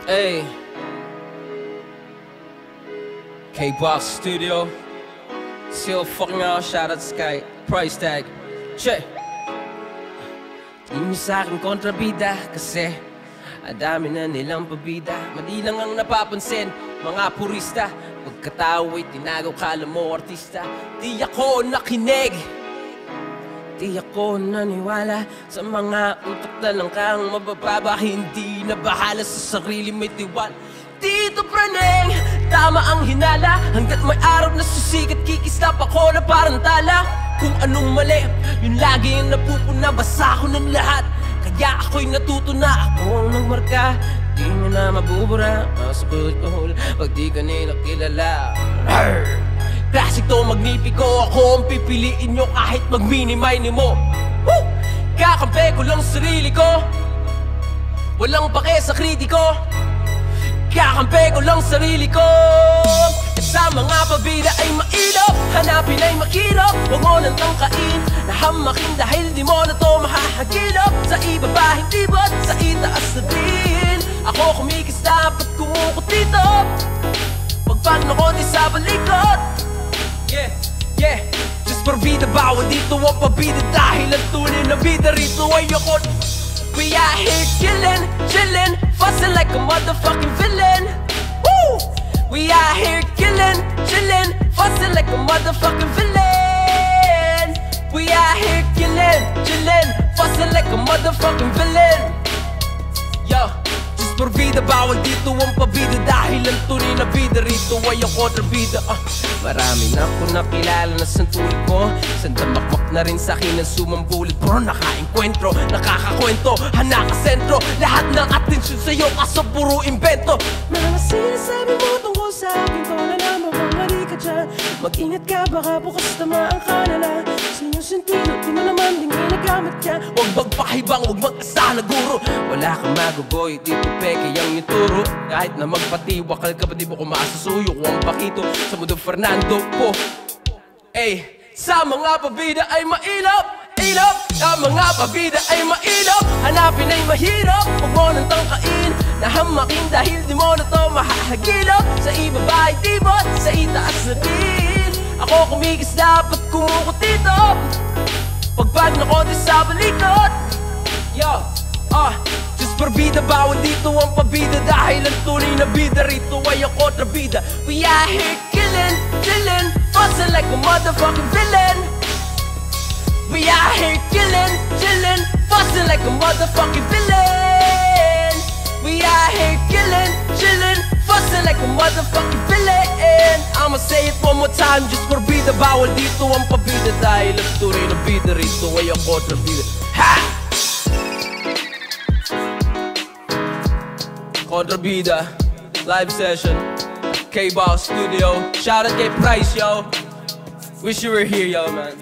Hey, K-Box Studio. Still fucking out, shout out Sky. Price tag, check. Di mo sa'kin kontrabida kasi ang dami na nilang pabida. Mali lang ang napapansin, mga purista. Pagkatao ay tinago, kala mo artista. Di ako nakinig, di ako naniwala sa mga utak na lang kang mabababa. Hindi na bahala sa sarili, may tiwala. Dito praneng, tama ang hinala. Hanggat may araw na susikat, kikislap ako na parang tala. Kung anong mali, yun lagi yung napupuna. Basa ko ng lahat, kaya ako'y natuto na ako ang nagmarka. Di mo na mabubura, masapulot ko hul pag di ka nila kilala. Classic to, magnipiko, ako ang pipiliin nyo kahit mag-mini-mini mo. Woo! Kakampi ko lang sarili ko, walang pake sa kritiko. Kakampi ko lang sarili ko. Sa mga pabida ay mailap, hanapin ay makilap. Huwag mo nang tangkain, nahamakin dahil di mo na to mahahagilap. Sa ibaba hindi ba't sa itaas na din. Ako kumikis dapat kumukot dito, pagpano ko di sa balikot. Yeah, yeah, just parbida, bawal dito ang pabida. Dahil ang tunay na bida rito ay ako. We out here chillin', chillin', fussing like a motherfucking villain. Woo! We out here killin', chillin', fussing like a motherfucking villain. We out here killin', chillin', fussing like a motherfucking villain. Yo, just por vida, bawal dito ang pabida. Dahil ang tunay na bida rito ay ako kontrabida. Marami na ako nakilala na santulit mo. Sandamakmak na rin sa'kin ang sumambulit. Bro, nakaenkwentro, nakakakwento, hanakasentro. Lahat ng atensyon sa'yo kaso puro invento. Mga sinasabi mo tungkol sa akin, ko na naman kung mali ka dyan. Mag-ingat ka, baka bukas tamaan ka na lang. Sa iyong sentido, di mo naman din ginagamit ka. Huwag magpahibang, huwag mag-asa na guro. Wala kang magugoy, di po peke yung ituro. Kahit na magpatiwakal ka pa, di mo kumasasuyo kung ang pakito sa mundo Fernando po. Ey, sa mga pabida ay mailap, ilap. Sa mga pabida ay mailap, hanapin ay mahirap. Huwag mo nang tangkain, nahamakin dahil di mo na to mahahagilap. Sa ibaba ay tibot, sa itaas na din. Ako kumikis dapat kumukot dito, pagpag na ko di sa balikot. Yo, just parbida, bawal dito ang pabida. Dahil ang tunay na bida rito ay ang kontrabida. We out here killin', chillin', fussing like a motherfucking villain. We out here killin', chillin', fussing like a motherfucking villain. We out here killin', chillin', fussing like a motherfucking villain. I'ma say it one more time, just parbida, bawal dito ang pabida. Dahil ang tunay na bida rito ay ang kontrabida. Ha! Kontrabida, live session at K-Box Studio. Shout out K Price, yo. Wish you were here, yo, man.